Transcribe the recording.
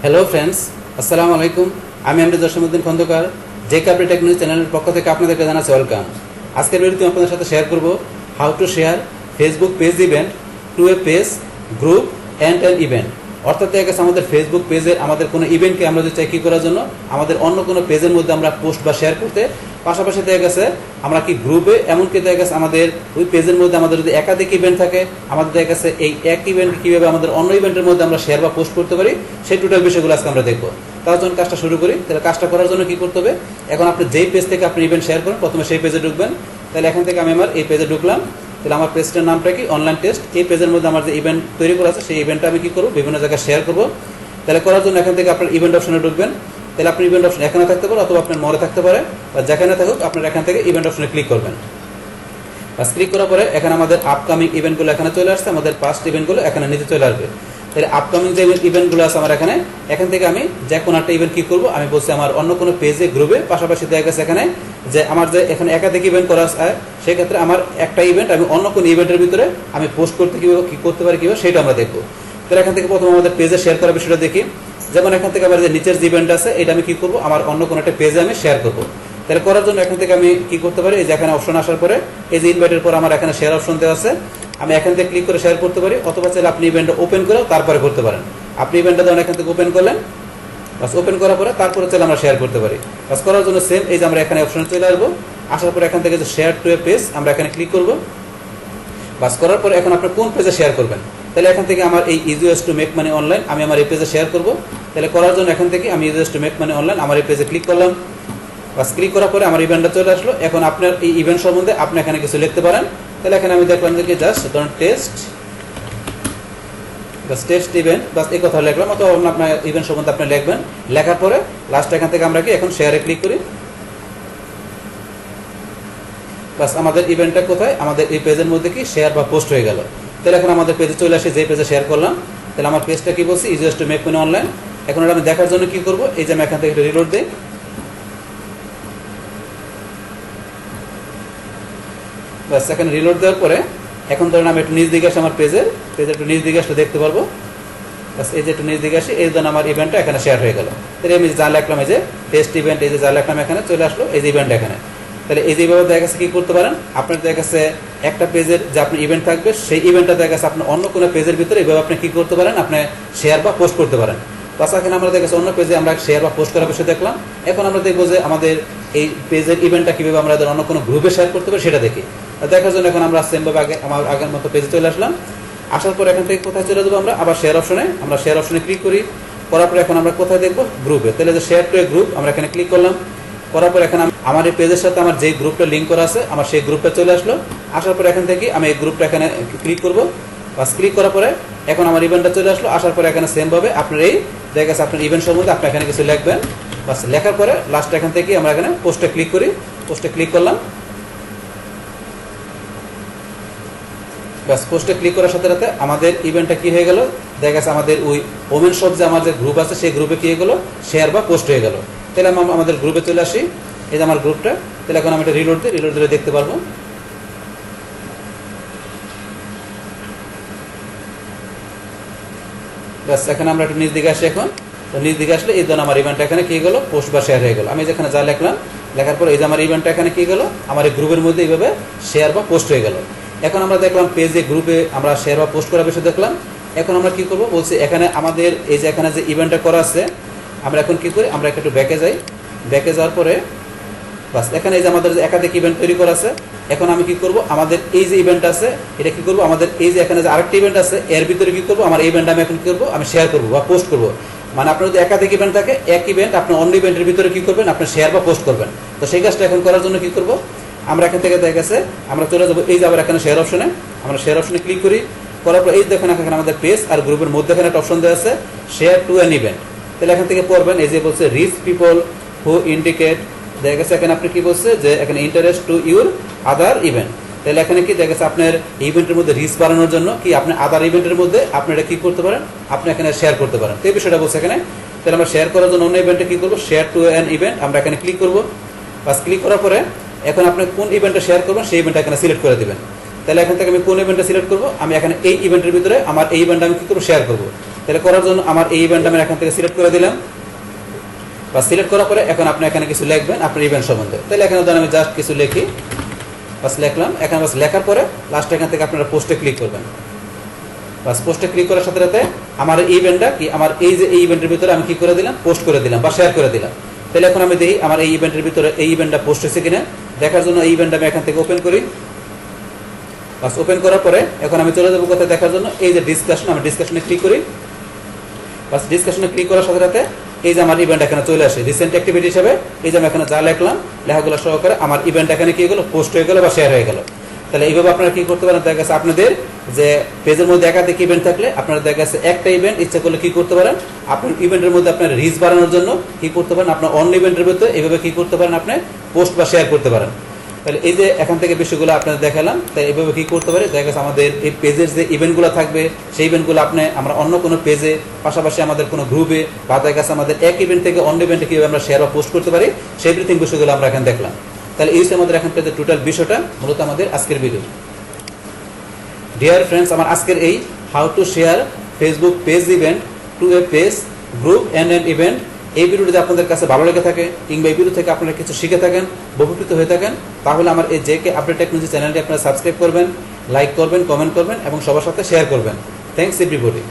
Hello friends, আসসালামু আলাইকুম। আমি জসিমউদ্দিন খন্দকার, যে কাপড়ি টেকনোলজি চ্যানেলের পক্ষ থেকে আপনাদেরকে জানাচ্ছি ওয়েলকাম। আজকের ভিডিওতে আপনাদের সাথে শেয়ার করব how to share Facebook page event to a page group and an event. অর্থাৎ দেখা গেছে আমাদের ফেসবুক পেজের আমাদের কোনো ইভেন্টকে আমরা যদি চাই কী করার জন্য আমাদের অন্য কোনো পেজের মধ্যে আমরা পোস্ট বা শেয়ার করতে, পাশাপাশি দেখা গেছে আমরা কি গ্রুপে, এমনকি দেখা গেছে আমাদের ওই পেজের মধ্যে আমাদের যদি একাধিক ইভেন্ট থাকে, আমাদের দেখা গেছে এই এক ইভেন্ট কীভাবে আমাদের অন্য ইভেন্টের মধ্যে আমরা শেয়ার বা পোস্ট করতে পারি, সেই টোটাল বিষয়গুলো আজকে আমরা দেখবো। তার জন্য কাজটা শুরু করি। তাহলে কাজটা করার জন্য কী করতে হবে, এখন আপনি যেই পেজ থেকে আপনি ইভেন্ট শেয়ার করেন প্রথমে সেই পেজে ঢুকবেন। তাহলে এখান থেকে আমি আমার এই পেজে ঢুকলাম। তাহলে আমার পেজটার নামটা কি, অনলাইন টেস্ট। এই পেজের মধ্যে আমার যে ইভেন্ট তৈরি করা আছে সেই ইভেন্টটা আমি কী করবো, বিভিন্ন জায়গায় শেয়ার করবো। তাহলে করার জন্য এখান থেকে আপনার ইভেন্ট অপশনে ঢুকবেন। তাহলে আপনি ইভেন্ট অপশন এখানে থাকতে পারে অথবা আপনার মরে থাকতে পারে, বা যেখানে থাকুক আপনার এখান থেকে ইভেন্ট অপশনে ক্লিক করবেন। বাস ক্লিক করার পরে এখানে আমাদের আপকামিং ইভেন্টগুলো এখানে চলে আসছে, আমাদের পাস্ট ইভেন্টগুলো এখানে নিচে চলে আসবে। তাহলে আপকামিং যে ইভেন্টগুলো আছে আমার এখান থেকে আমি যে কোনো একটা ইভেন্ট কী করবো, আমি বলছি আমার অন্য কোনো পেজে গ্রুপে, পাশাপাশি দেখা গেছে এখানে যে আমার যে এখানে একাধিক ইভেন্ট করা আছে, সেক্ষেত্রে আমার একটা ইভেন্ট আমি অন্য কোনো ইভেন্টের ভিতরে আমি পোস্ট করতে কীভাবে কী করতে পারি কীভাবে সেটা আমরা দেখবো। তাহলে এখান থেকে প্রথমে আমাদের পেজে শেয়ার করার বিষয়টা দেখি। যেমন এখান থেকে আমার যে নিচের যে ইভেন্ট আছে এটা আমি কী করবো, আমার অন্য কোনো একটা পেজে আমি শেয়ার করবো। তাহলে করার জন্য এখান থেকে আমি কী করতে পারি, এই যে এখানে অপশন আসার পরে এই যে ইনভাইটের পর আমার এখানে শেয়ার অপশন দেওয়া আছে, আমি এখান থেকে ক্লিক করে শেয়ার করতে পারি, অথবা চাইলে আপনি ইভেন্টটা ওপেন করেও তারপরে করতে পারেন। আপনি ইভেন্টটা যখন এখান থেকে ওপেন করলেন, বাস ওপেন করার পরে তারপরে চাইলে আমরা শেয়ার করতে পারি। বাস করার জন্য সেম এই যে আমরা এখানে অপশনে চলে আসবো। আসার পরে এখান থেকে যে শেয়ার টু এ পেজ আমরা এখানে ক্লিক করবো। বাস করার পরে এখন আপনি কোন পেজে শেয়ার করবেন, তাহলে এখান থেকে আমার এই EGS to make money online আমি আমার এই পেজে শেয়ার করবো। তাহলে করার জন্য এখান থেকে আমি EGS to make money online আমার এই পেজে ক্লিক করলাম। বাস ক্লিক করার পরে আমার ইভেন্টটা চলে আসলো। এখন আপনার এই ইভেন্ট সম্বন্ধে আপনি এখানে কিছু লিখতে পারেন। তাহলে এখানে আমি দেখলাম যে জাস্ট ধরুন টেস্ট ইভেন্ট, বাস এই কথা লিখলাম, অথবা আপনার ইভেন্ট সম্বন্ধে আপনি লিখবেন। লেখার পরে লাস্ট এখান থেকে আমরা কি এখন শেয়ারে ক্লিক করি। বাস আমাদের ইভেন্টটা কোথায়, আমাদের এই পেজের মধ্যে কি শেয়ার বা পোস্ট হয়ে গেল। তাহলে এখন আমাদের পেজে চলে আসে, যে পেজে শেয়ার করলাম। তাহলে আমার পেজটা কি বলছি, easiest to make money online. এখন এটা আমি দেখার জন্য কি করব, এই যে আমি এখান থেকে রিলোড দিই। বাস এখানে রিলোড দেওয়ার পরে এখন ধরেন আমি একটু নিজ দিকে আসি, আমার পেজে একটু নিজ দিকে আসলে দেখতে পারবো। বাস এই যে একটু নিজ দিকে আসি, এই জন্য আমার ইভেন্টটা এখানে শেয়ার হয়ে গেল। তাহলে আমি যা লিখলাম, এই যে টেস্ট ইভেন্ট, এই যে যা লিখলাম এখানে চলে আসলো এই যে ইভেন্ট এখানে। তাহলে এই যেভাবে দেখা গেছে কী করতে পারেন, আপনার দেখা গেছে একটা পেজের যে আপনার ইভেন্ট থাকবে, সেই ইভেন্টটা দেখা গেছে আপনি অন্য কোনো পেজের ভিতরে এইভাবে আপনি কী করতে পারেন, আপনি শেয়ার বা পোস্ট করতে পারেন। তাছাড়া এখানে আমরা দেখা গেছে অন্য পেজে আমরা শেয়ার বা পোস্ট করার বিষয় দেখলাম। এখন আমরা দেখবো যে আমাদের এই পেজের ইভেন্টটা কীভাবে আমরা অন্য কোনো গ্রুপে শেয়ার করতে পারি সেটা দেখি। দেখার জন্য এখন আমরা সেমভাবে আমার আগের মতো পেজে চলে আসলাম। আসার পর এখান থেকে কোথায় চলে যাবো, আমরা আবার শেয়ার অপশনে ক্লিক করি। করার পরে এখন আমরা কোথায় দেখবো, গ্রুপে। তাহলে যে শেয়ার টু এ গ্রুপ আমরা এখানে ক্লিক করলাম। করার পর এখন আমার এই পেজের সাথে আমার যেই গ্রুপটা লিঙ্ক করা আছে, আমার সেই গ্রুপটা চলে আসলো। আসার পর এখান থেকে আমি এই গ্রুপটা এখানে ক্লিক করবো। বাস ক্লিক করার পরে এখন আমার ইভেন্টটা চলে আসলো। আসার পরে এখানে সেমভাবে আপনার এই দেখা গেছে আপনার ইভেন্ট সম্বন্ধে আপনি এখানে কিছু লিখবেন। বাস লেখার পরে লাস্ট এখান থেকে আমরা এখানে পোস্টে ক্লিক করি। পোস্টে ক্লিক করলাম। বাস পোস্টে ক্লিক করার সাথে সাথে আমাদের ইভেন্টটা কি হয়ে গেল, দেখা গেছে আমাদের ওই ওমেন শপ যে আমার যে গ্রুপ আছে সেই গ্রুপে কি হয়ে গেলো, শেয়ার বা পোস্ট হয়ে গেল। তাহলে আমি আমাদের গ্রুপে চলে আসি, এই যে আমার গ্রুপটা। তাহলে এখন আমি এটা রিলোড দিলে দেখতে পারবো। বাস এখানে আমরা একটু নিজ দিকে আসি। এখন তো নিজ দিকে আসলে এই জন্য আমার ইভেন্টটা এখানে কি গেলো, পোস্ট বা শেয়ার হয়ে গেল। আমি যেখানে যা লিখলাম, লেখার পর এই যে আমার ইভেন্টটা এখানে কি গেলো, আমার এই গ্রুপের মধ্যে এইভাবে শেয়ার বা পোস্ট হয়ে গেল। এখন আমরা দেখলাম পেজে গ্রুপে আমরা শেয়ার বা পোস্ট করার বিষয় দেখলাম। এখন আমরা কি করবো বলছি, এখানে আমাদের এই যে এখানে যে ইভেন্টটা করা আছে, আমরা এখন কি করি, আমরা একটু ব্যাকে যাই। ব্যাকে যাওয়ার পরে বাস এখানে এই যে আমাদের যে একাধিক ইভেন্ট তৈরি করা আছে, এখন আমি কি করব, আমাদের এই যে ইভেন্ট আছে এটা কি করব, আমাদের এই যে এখানে যে আরেকটা ইভেন্ট আছে এর ভিতরে কি করব, আমার এই ইভেন্ট আমি এখন কি করবো, আমি শেয়ার করবো বা পোস্ট করবো। মানে আপনার যদি একাধিক ইভেন্ট থাকে, এক ইভেন্ট আপনি অন্য ইভেন্টের ভিতরে কি করবেন, আপনি শেয়ার বা পোস্ট করবেন। তো সেই কাজটা এখন করার জন্য কি করব, আমরা এখান থেকে দেখা গেছে আমরা চলে যাবো এই যে আবার এখানে শেয়ার অপশনে, আমরা শেয়ার অপশনে ক্লিক করি। করার পর এই দেখেন এখানে আমাদের পেজ আর গ্রুপের মধ্যে এখানে একটা অপশন দেওয়া আছে শেয়ার টু অ্যান ইভেন্ট। তাহলে এখান থেকে পড়বেন, এই যে বলছে রিচ পিপল হু ইন্ডিকেট, দেখা গেছে এখানে আপনি কি বলছে যে এখানে interest to your other event. তাহলে এখানে কি দেখা গেছে আপনার ইভেন্টের মধ্যে রিচ বাড়ানোর জন্য কি আপনি আদার ইভেন্টের মধ্যে আপনি এটা কি করতে পারেন, আপনি এখানে শেয়ার করতে পারেন। তো এই বিষয়টা বলছে এখানে। তাহলে আমরা শেয়ার করার জন্য অন্য ইভেন্টে কি করবো, শেয়ার টু অ্যান ইভেন্ট আমরা এখানে ক্লিক করবো। বাস ক্লিক করার পরে এখন আপনি কোন ইভেন্টটা শেয়ার করবেন সেই ইভেন্টটা এখানে সিলেক্ট করে দেবেন। তাহলে এখান থেকে আমি কোন ইভেন্টটা সিলেক্ট করবো, আমি এখানে এই ইভেন্টের ভিতরে আমার এই ইভেন্টটা আমি কি করবো, শেয়ার করবো। তাহলে করার জন্য আমার এই ইভেন্ট আমি এখান থেকে সিলেক্ট করে দিলাম, বা সিলেক্ট করার পরে এখন আপনি এখানে কিছু লিখবেন আপনার ইভেন্ট সম্বন্ধে। তাহলে এখানে ধরেন আমি জাস্ট কিছু লিখি, বাস লিখলাম। এখানে বাস লেখার পরে লাস্টে এখান থেকে আপনারা পোস্টে ক্লিক করবেন। বাস পোস্টে ক্লিক করার সাথে সাথে আমার এই ইভেন্টটা কি, আমার এই যে এই ইভেন্টের ভিতরে আমি কি করে দিলাম, পোস্ট করে দিলাম বা শেয়ার করে দিলাম। তাহলে এখন আমি দেখি আমার এই ইভেন্টের ভিতরে এই ইভেন্টটা পোস্ট হয়েছে কিনা। দেখার জন্য এই ইভেন্টটা আমি এখান থেকে ওপেন করি। বাস ওপেন করার পরে এখন আমি চলে যাবো কোথায় দেখার জন্য, এই যে ডিসকাশন, আমি ডিসকাশনে ক্লিক করি। বাস ডিসকাশনে ক্লিক করার সাথে সাথে এই যে আমার ইভেন্ট এখানে চলে আসে রিসেন্ট অ্যাক্টিভিটি হিসেবে। এই যে আমি এখানে যা লিখলাম, লেখাগুলো সহকারে আমার ইভেন্ট এখানে কি হলো, পোস্ট হয়ে গেল বা শেয়ার হয়ে গেল। তাহলে এইভাবে আপনারা কি করতে পারেন, দেখা গেছে আপনাদের যে পেজের মধ্যে একাধিক ইভেন্ট থাকলে আপনারা দেখা গেছে একটা ইভেন্ট ইচ্ছা করলে কি করতে পারেন, আপনার ইভেন্টের মধ্যে আপনার রিচ বাড়ানোর জন্য কি করতে পারেন, আপনার অন্য ইভেন্টের ভিতরে এইভাবে কি করতে পারেন, আপনি পোস্ট বা শেয়ার করতে পারেন। তাহলে এই যে এখান থেকে বিষয়গুলো আপনাদের দেখালাম। তাই এইভাবে কি করতে পারে, দেখা গেছে আমাদের এই পেজের যে ইভেন্টগুলো থাকবে সেই ইভেন্টগুলো আপনি আমরা অন্য কোনো পেজে, পাশাপাশি আমাদের কোনো গ্রুপে, বা দেখা গেছে আমাদের এক ইভেন্ট থেকে অন্য ইভেন্টে কীভাবে আমরা শেয়ার বা পোস্ট করতে পারি, সেই এভরিথিং বিষয়গুলো আমরা এখানে দেখলাম। তাহলে এই হচ্ছে আমাদের এখানকার যে টোটাল বিষয়টা, মূলত আমাদের আজকের ভিডিও। ডিয়ার ফ্রেন্ডস, আমার আজকের এই how to share Facebook page event to a page, group and an event, এই ভিডিওটি যদি আপনাদের কাছে ভালো লেগে থাকে কিংবা এই ভিডিও থেকে আপনারা কিছু শিখে থাকেন, উপকৃত হয়ে থাকেন, তাহলে আমার এই জেকে আপডেট টেকনোলজি চ্যানেলটি আপনারা সাবস্ক্রাইব করবেন, লাইক করবেন, কমেন্ট করবেন এবং সবার সাথে শেয়ার করবেন। Thanks everybody.